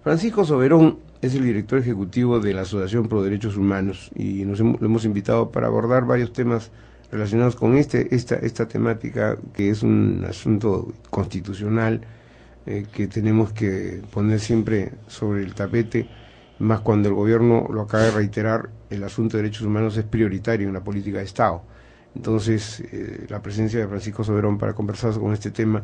Francisco Soberón es el director ejecutivo de la Asociación Pro Derechos Humanos y lo hemos invitado para abordar varios temas relacionados con esta temática, que es un asunto constitucional que tenemos que poner siempre sobre el tapete, más cuando el gobierno lo acaba de reiterar. El asunto de derechos humanos es prioritario en la política de Estado. Entonces, la presencia de Francisco Soberón para conversar con este tema,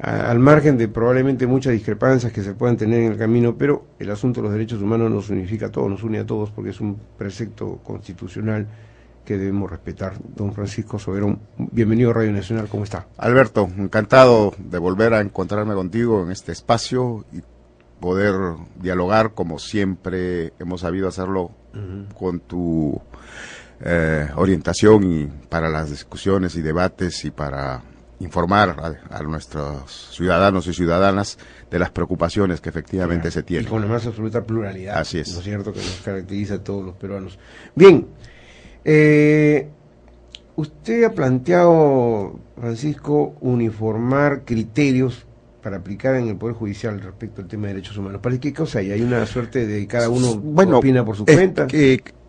al margen de probablemente muchas discrepancias que se puedan tener en el camino, pero el asunto de los derechos humanos nos unifica a todos, nos une a todos, porque es un precepto constitucional que debemos respetar. Don Francisco Soberón, bienvenido a Radio Nacional, ¿cómo está? Alberto, encantado de volver a encontrarme contigo en este espacio y poder dialogar como siempre hemos sabido hacerlo con tu orientación y para las discusiones y debates y para informar a nuestros ciudadanos y ciudadanas de las preocupaciones que efectivamente se tienen. Y con la más absoluta pluralidad. Así es. ¿No es cierto? Que nos caracteriza a todos los peruanos. Bien, usted ha planteado, Francisco, uniformar criterios para aplicar en el Poder Judicial respecto al tema de derechos humanos. ¿Para qué cosa hay? ¿Hay una suerte de cada uno opina por su cuenta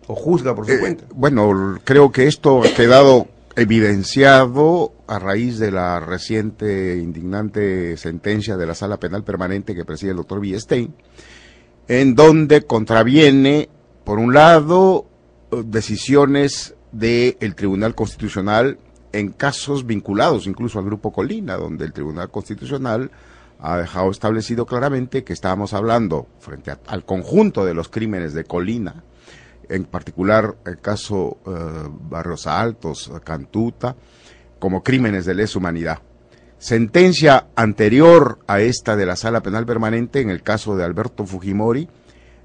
o juzga por su cuenta? Bueno, creo que esto ha quedado evidenciado a raíz de la reciente indignante sentencia de la Sala Penal Permanente que preside el doctor Villestein, en donde contraviene, por un lado, decisiones del Tribunal Constitucional en casos vinculados incluso al Grupo Colina, donde el Tribunal Constitucional ha dejado establecido claramente que estábamos hablando frente al conjunto de los crímenes de Colina, en particular el caso Barrios Altos, Cantuta, como crímenes de lesa humanidad. Sentencia anterior a esta de la Sala Penal Permanente, en el caso de Alberto Fujimori,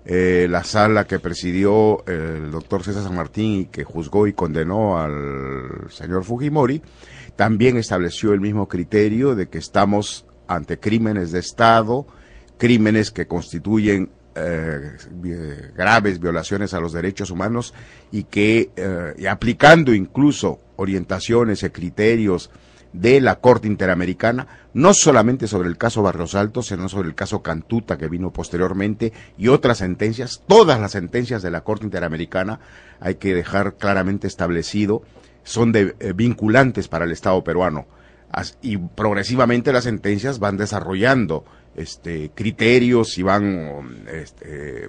la sala que presidió el doctor César San Martín y que juzgó y condenó al señor Fujimori, también estableció el mismo criterio de que estamos ante crímenes de Estado, crímenes que constituyen graves violaciones a los derechos humanos y que, y aplicando incluso orientaciones y criterios de la Corte Interamericana, no solamente sobre el caso Barrios Altos, sino sobre el caso Cantuta, que vino posteriormente, y otras sentencias, todas las sentencias de la Corte Interamericana, hay que dejar claramente establecido, son vinculantes para el Estado peruano, y progresivamente las sentencias van desarrollando criterios y van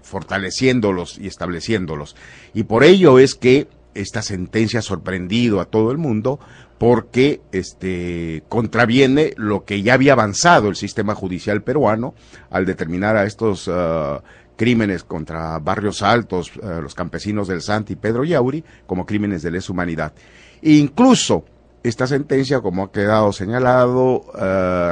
fortaleciéndolos y estableciéndolos. Y por ello es que esta sentencia ha sorprendido a todo el mundo, porque contraviene lo que ya había avanzado el sistema judicial peruano al determinar a estos crímenes contra Barrios Altos, los campesinos del Santi y Pedro Yauri, como crímenes de lesa humanidad. E incluso esta sentencia, como ha quedado señalado,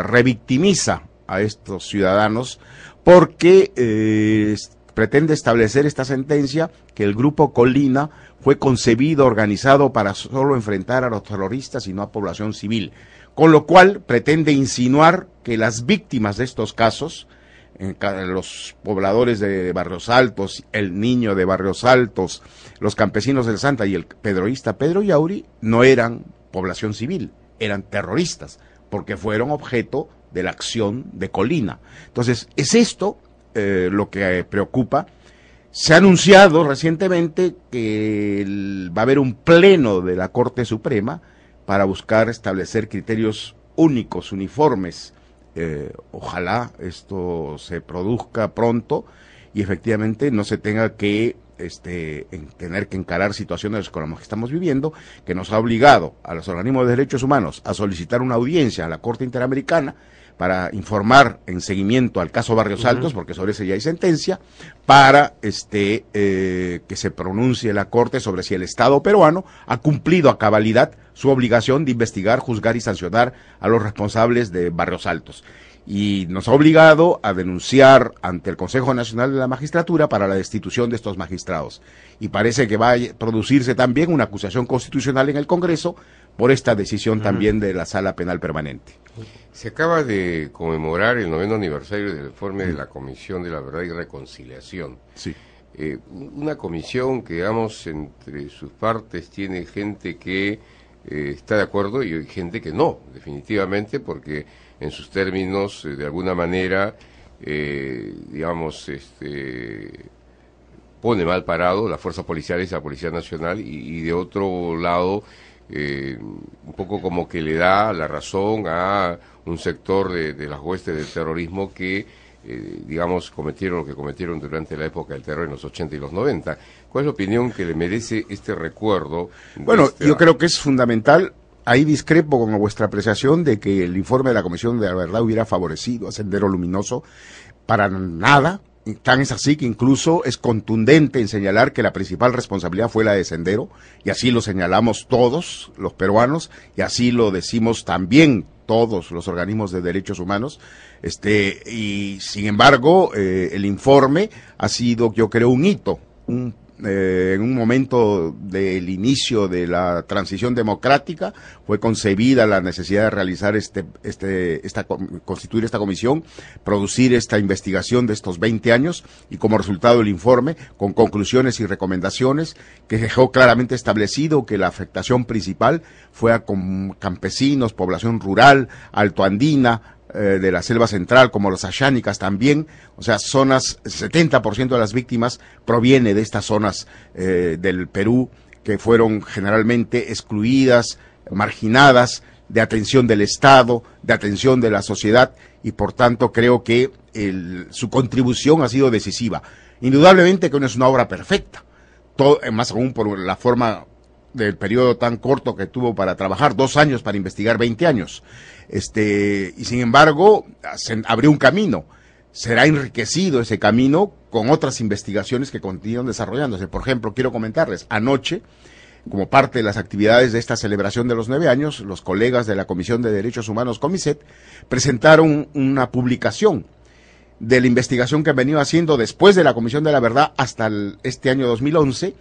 revictimiza a estos ciudadanos porque pretende establecer esta sentencia que el Grupo Colina fue concebido, organizado para solo enfrentar a los terroristas y no a población civil, con lo cual pretende insinuar que las víctimas de estos casos, los pobladores de Barrios Altos, el niño de Barrios Altos, los campesinos del Santa y el pedroísta Pedro Yauri, no eran población civil, eran terroristas, porque fueron objeto de la acción de Colina. Entonces, es esto lo que preocupa. Se ha anunciado recientemente que va a haber un pleno de la Corte Suprema para buscar establecer criterios únicos, uniformes. Ojalá esto se produzca pronto y efectivamente no se tenga que tener que encarar situaciones como las que estamos viviendo, que nos ha obligado a los organismos de derechos humanos a solicitar una audiencia a la Corte Interamericana para informar en seguimiento al caso Barrios Altos, porque sobre ese ya hay sentencia, para que se pronuncie la Corte sobre si el Estado peruano ha cumplido a cabalidad su obligación de investigar, juzgar y sancionar a los responsables de Barrios Altos. Y nos ha obligado a denunciar ante el Consejo Nacional de la Magistratura para la destitución de estos magistrados. Y parece que va a producirse también una acusación constitucional en el Congreso por esta decisión también de la Sala Penal Permanente. Se acaba de conmemorar el 9º aniversario del informe de la Comisión de la Verdad y Reconciliación. Sí. Una comisión que, digamos, entre sus partes tiene gente que está de acuerdo y gente que no, definitivamente, porque en sus términos, de alguna manera, digamos, pone mal parado las fuerzas policiales y la Policía Nacional, y de otro lado, un poco como que le da la razón a un sector de las huestes del terrorismo que, digamos, cometieron lo que cometieron durante la época del terror en los 80 y los 90. ¿Cuál es la opinión que le merece este recuerdo? Bueno, yo creo que es fundamental. Ahí discrepo con vuestra apreciación de que el informe de la Comisión de la Verdad hubiera favorecido a Sendero Luminoso. Para nada. Tan es así que incluso es contundente en señalar que la principal responsabilidad fue la de Sendero, y así lo señalamos todos los peruanos, y así lo decimos también todos los organismos de derechos humanos. Y sin embargo, el informe ha sido, yo creo, un hito, en un momento del inicio de la transición democrática. Fue concebida la necesidad de realizar constituir esta comisión, producir esta investigación de estos 20 años, y como resultado el informe, con conclusiones y recomendaciones, que dejó claramente establecido que la afectación principal fue a campesinos, población rural, altoandina, de la selva central, como los ayánicas también. O sea, 70% de las víctimas proviene de estas zonas del Perú, que fueron generalmente excluidas, marginadas de atención del Estado, de atención de la sociedad, y por tanto creo que su contribución ha sido decisiva. Indudablemente que no es una obra perfecta, más aún por la forma del periodo tan corto que tuvo para trabajar, 2 años para investigar 20 años. Y sin embargo, abrió un camino. Será enriquecido ese camino con otras investigaciones que continúan desarrollándose. Por ejemplo, quiero comentarles, anoche, como parte de las actividades de esta celebración de los 9 años, los colegas de la Comisión de Derechos Humanos, Comiset, presentaron una publicación de la investigación que han venido haciendo después de la Comisión de la Verdad hasta este año 2011,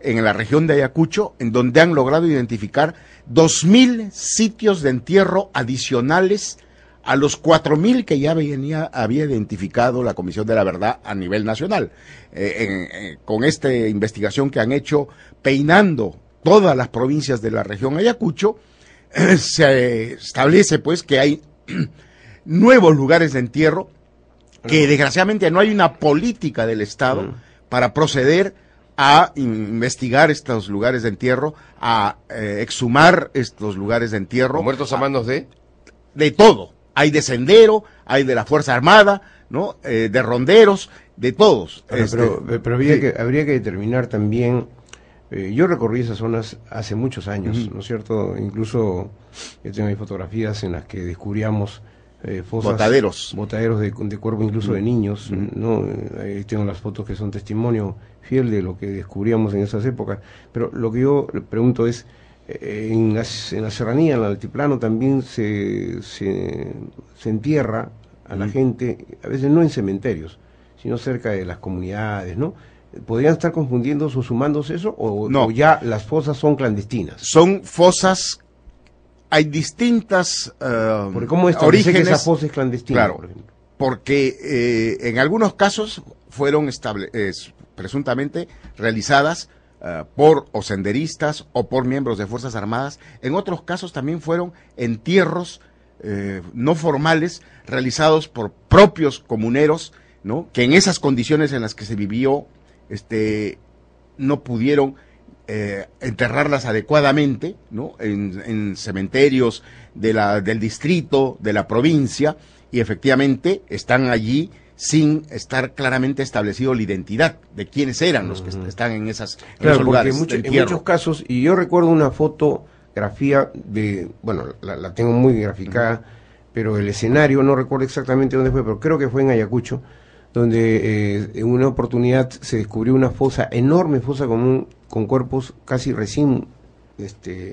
en la región de Ayacucho, en donde han logrado identificar 2.000 sitios de entierro adicionales a los 4.000 que ya había identificado la Comisión de la Verdad a nivel nacional. Con esta investigación que han hecho, peinando todas las provincias de la región Ayacucho, se establece pues que hay nuevos lugares de entierro, que desgraciadamente no hay una política del Estado para proceder a investigar estos lugares de entierro, a exhumar estos lugares de entierro. ¿Muertos a manos de? De todo. Hay de Sendero, hay de la Fuerza Armada, ¿no? De ronderos, de todos. Pero habría que determinar también. Yo recorrí esas zonas hace muchos años, ¿no es cierto? Incluso yo tengo ahí fotografías en las que descubríamos fosas, botaderos de cuerpo, incluso de niños, ¿no? Ahí tengo las fotos que son testimonio fiel de lo que descubríamos en esas épocas. Pero lo que yo le pregunto es, en la serranía, en el altiplano, también se entierra a la gente, a veces no en cementerios, sino cerca de las comunidades, ¿no? ¿Podrían estar confundiéndose o sumándose eso? No. ¿O ya las fosas son clandestinas? Son fosas. Hay distintas porque ¿cómo establecer que esa fosa es clandestina? Claro, por ejemplo? Porque en algunos casos fueron presuntamente realizadas por o senderistas o por miembros de Fuerzas Armadas. En otros casos también fueron entierros no formales realizados por propios comuneros, ¿no? Que en esas condiciones en las que se vivió no pudieron enterrarlas adecuadamente, ¿no? En cementerios del distrito, de la provincia, y efectivamente están allí sin estar claramente establecido la identidad de quiénes eran los que están en esos lugares. En muchos casos, y yo recuerdo una fotografía la tengo muy graficada, pero el escenario, no recuerdo exactamente dónde fue, pero creo que fue en Ayacucho, donde en una oportunidad se descubrió una fosa, enorme fosa común, con cuerpos casi recién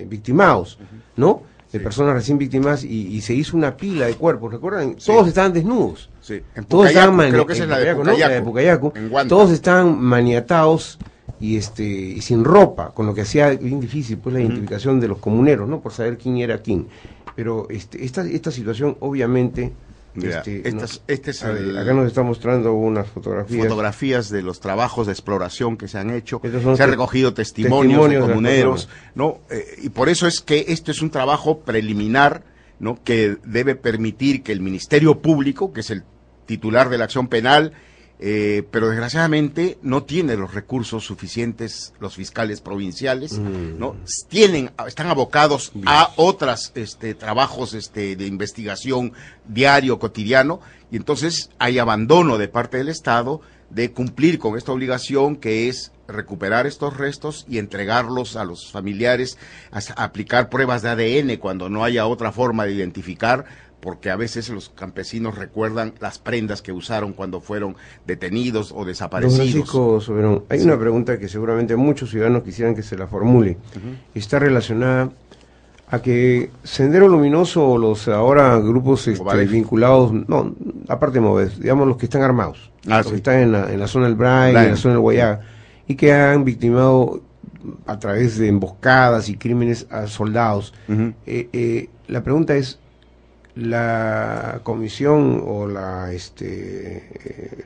victimados, ¿no? De personas recién víctimas, y se hizo una pila de cuerpos, ¿recuerdan? Todos estaban desnudos. Sí. En todos estaban creo que esa es la de Pucayacu, ¿no? La de Pucayacu. Todos estaban maniatados y sin ropa, con lo que hacía bien difícil pues la identificación de los comuneros, ¿no? Por saber quién era quién. Pero esta situación obviamente acá nos está mostrando unas fotografías de los trabajos de exploración que se han hecho. Se han recogido testimonios de comuneros, ¿no? Y por eso es que esto es un trabajo preliminar, ¿no? Que debe permitir que el Ministerio Público, que es el titular de la acción penal, pero desgraciadamente no tiene los recursos suficientes los fiscales provinciales, ¿no? Están abocados a otros trabajos de investigación diario, cotidiano, y entonces hay abandono de parte del Estado de cumplir con esta obligación, que es recuperar estos restos y entregarlos a los familiares, a aplicar pruebas de ADN cuando no haya otra forma de identificar, porque a veces los campesinos recuerdan las prendas que usaron cuando fueron detenidos o desaparecidos. Don Francisco Soberón, hay una pregunta que seguramente muchos ciudadanos quisieran que se la formule. Está relacionada a que Sendero Luminoso o los ahora grupos vinculados, no, aparte de Moves, digamos los que están armados, los que están en la zona del Bray, en la zona del Guayaga, y que han victimado a través de emboscadas y crímenes a soldados. La pregunta es, la comisión o la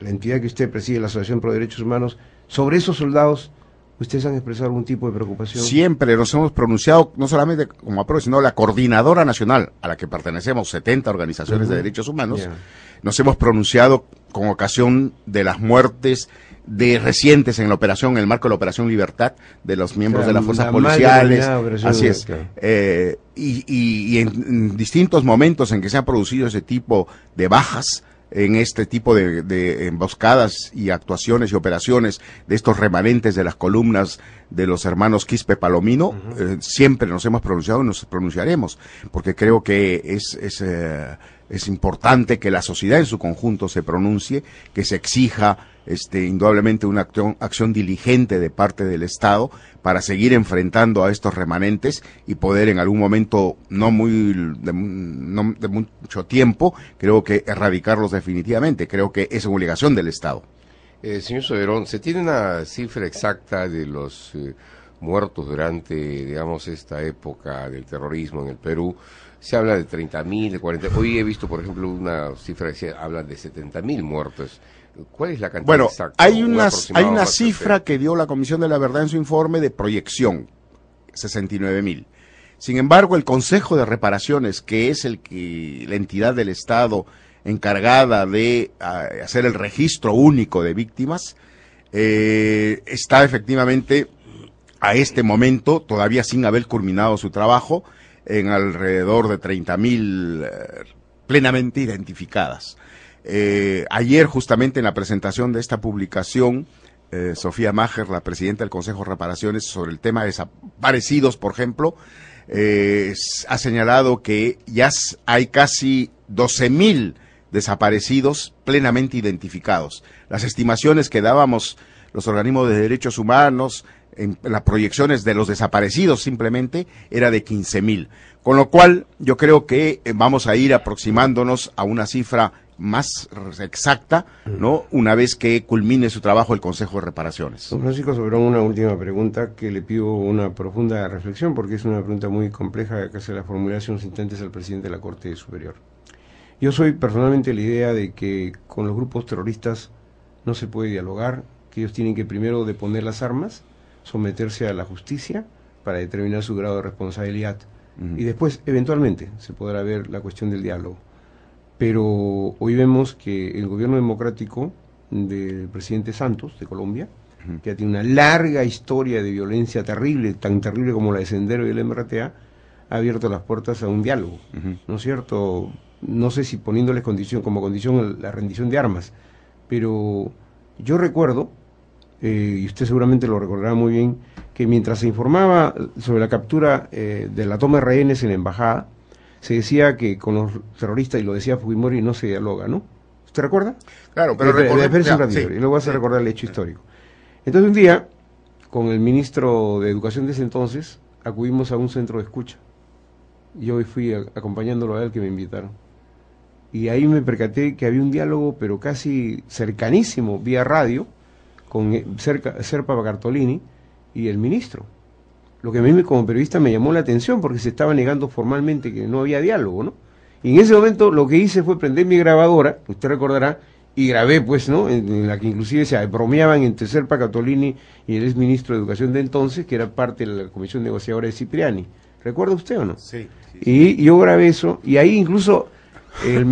entidad que usted preside, la Asociación Pro Derechos Humanos, sobre esos soldados, ¿ustedes han expresado algún tipo de preocupación? Siempre nos hemos pronunciado, no solamente como APRO, sino la Coordinadora Nacional, a la que pertenecemos, 70 organizaciones de derechos humanos, nos hemos pronunciado con ocasión de las muertes recientes en el marco de la Operación Libertad, de los miembros de las fuerzas policiales, así es, y en distintos momentos en que se han producido ese tipo de bajas, en este tipo de emboscadas y actuaciones y operaciones de estos remanentes de las columnas de los hermanos Quispe Palomino, siempre nos hemos pronunciado y nos pronunciaremos, porque creo que es importante que la sociedad en su conjunto se pronuncie, que se exija indudablemente una acción diligente de parte del Estado para seguir enfrentando a estos remanentes y poder en algún momento no de mucho tiempo, creo que erradicarlos definitivamente. Creo que es una obligación del Estado. Señor Soberón, ¿se tiene una cifra exacta de los muertos durante, digamos, esta época del terrorismo en el Perú? Se habla de 30.000, de 40. Hoy he visto, por ejemplo, una cifra que habla de 70.000 muertos. ¿Cuál es la cantidad exacta? Hay una cifra que dio la Comisión de la Verdad en su informe de proyección, 69.000. Sin embargo, el Consejo de Reparaciones, que es la entidad del Estado encargada de hacer el registro único de víctimas, está efectivamente a este momento, todavía sin haber culminado su trabajo, en alrededor de 30.000 plenamente identificadas. Ayer, justamente en la presentación de esta publicación, Sofía Maher, la presidenta del Consejo de Reparaciones, sobre el tema de desaparecidos, por ejemplo, ha señalado que ya hay casi 12.000 desaparecidos plenamente identificados. Las estimaciones que dábamos los organismos de derechos humanos en las proyecciones de los desaparecidos simplemente era de 15.000, con lo cual yo creo que vamos a ir aproximándonos a una cifra más exacta, ¿no?, una vez que culmine su trabajo el Consejo de Reparaciones. Don Francisco Soberón, una última pregunta que le pido una profunda reflexión, porque es una pregunta muy compleja que se la formulé hace unos instantes al presidente de la Corte Superior. Yo soy personalmente la idea de que con los grupos terroristas no se puede dialogar, que ellos tienen que primero deponer las armas, someterse a la justicia para determinar su grado de responsabilidad, y después, eventualmente, se podrá ver la cuestión del diálogo. Pero hoy vemos que el gobierno democrático del presidente Santos, de Colombia, que ya tiene una larga historia de violencia terrible, tan terrible como la de Sendero y el MRTA, ha abierto las puertas a un diálogo, ¿no es cierto? No sé si poniéndoles como condición la rendición de armas, pero yo recuerdo, y usted seguramente lo recordará muy bien, que mientras se informaba sobre la captura de la toma de rehenes en la embajada, se decía que con los terroristas, y lo decía Fujimori, no se dialoga, ¿no? ¿Usted recuerda? Claro, pero y luego vas a recordar el hecho histórico. Entonces un día, con el ministro de Educación de ese entonces, acudimos a un centro de escucha. Yo fui acompañándolo a él, que me invitaron. Y ahí me percaté que había un diálogo, pero casi cercanísimo, vía radio, con Serpa Bartolini y el ministro. Lo que a mí como periodista me llamó la atención, porque se estaba negando formalmente que no había diálogo, ¿no? Y en ese momento lo que hice fue prender mi grabadora, usted recordará, y grabé, pues, ¿no?, en la que inclusive se bromeaban entre Serpa Bartolini y el exministro de Educación de entonces, que era parte de la comisión negociadora de Cipriani. ¿Recuerda usted o no? Sí. Y yo grabé eso, y ahí incluso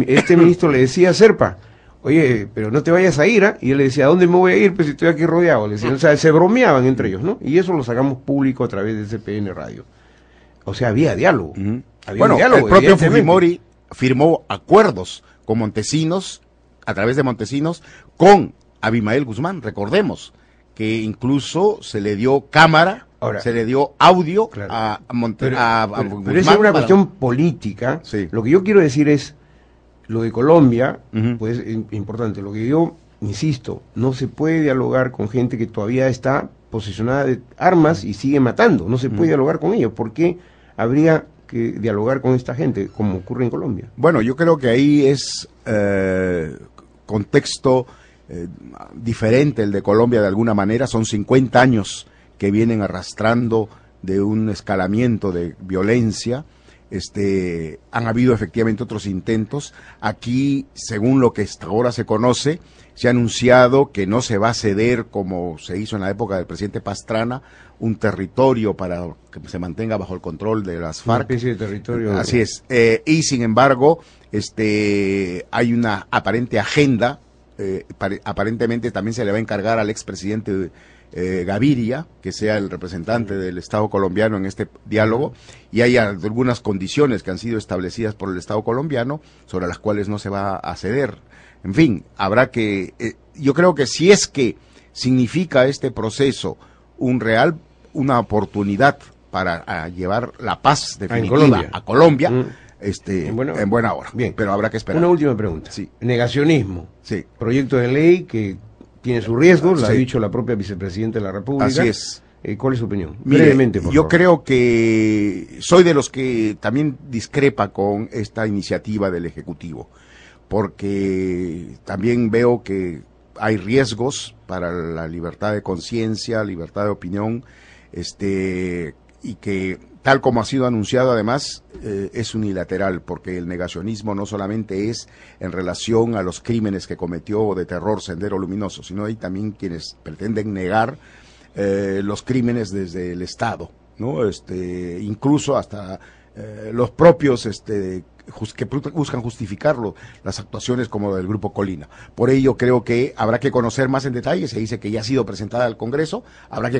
este ministro le decía a Serpa: oye, pero no te vayas a ir, ¿ah? Y él le decía, ¿a dónde me voy a ir? Pues si estoy aquí rodeado. Le decían, o sea, se bromeaban entre ellos, ¿no? Y eso lo sacamos público a través de CPN Radio. O sea, había diálogo. Había Bueno, un diálogo, el propio evidentemente. Fujimori firmó acuerdos con Montesinos, a través de Montesinos, con Abimael Guzmán. Recordemos que incluso se le dio cámara, Ahora, se le dio audio claro, a pero Guzmán. esa es una para- cuestión política. Sí. Lo que yo quiero decir es, lo de Colombia, Ujú. pues importante. Lo que yo insisto, no se puede dialogar con gente que todavía está posicionada de armas y sigue matando. No se puede dialogar con ellos. ¿Por qué habría que dialogar con esta gente, como ocurre en Colombia? Bueno, yo creo que ahí es contexto diferente el de Colombia de alguna manera. Son 50 años que vienen arrastrando de un escalamiento de violencia. Han habido efectivamente otros intentos. Aquí, según lo que hasta ahora se conoce, se ha anunciado que no se va a ceder, como se hizo en la época del presidente Pastrana, un territorio para que se mantenga bajo el control de las Una FARC. especie de territorio. Así es. Y sin embargo, hay una aparente agenda. Aparentemente también se le va a encargar al expresidente Gaviria, que sea el representante del Estado colombiano en este diálogo, y hay algunas condiciones que han sido establecidas por el Estado colombiano sobre las cuales no se va a ceder. En fin, habrá que, yo creo que si es que significa este proceso una oportunidad para llevar la paz definitiva a Colombia, en buena hora. Bien. Pero habrá que esperar. Una última pregunta. Sí. Negacionismo. Sí. Proyecto de ley que tiene sus riesgos, lo ha Sí. dicho la propia vicepresidenta de la República. Así es. ¿Cuál es su opinión? Mire, Brevemente, por yo favor. creo que soy de los que también discrepa con esta iniciativa del Ejecutivo, porque también veo que hay riesgos para la libertad de conciencia, libertad de opinión, y que tal como ha sido anunciado además es unilateral, porque el negacionismo no solamente es en relación a los crímenes que cometió de terror Sendero Luminoso, sino hay también quienes pretenden negar los crímenes desde el Estado, ¿no? Incluso hasta los propios que buscan justificarlo, las actuaciones como del Grupo Colina. Por ello creo que habrá que conocer más en detalle. Se dice que ya ha sido presentada al Congreso, habrá que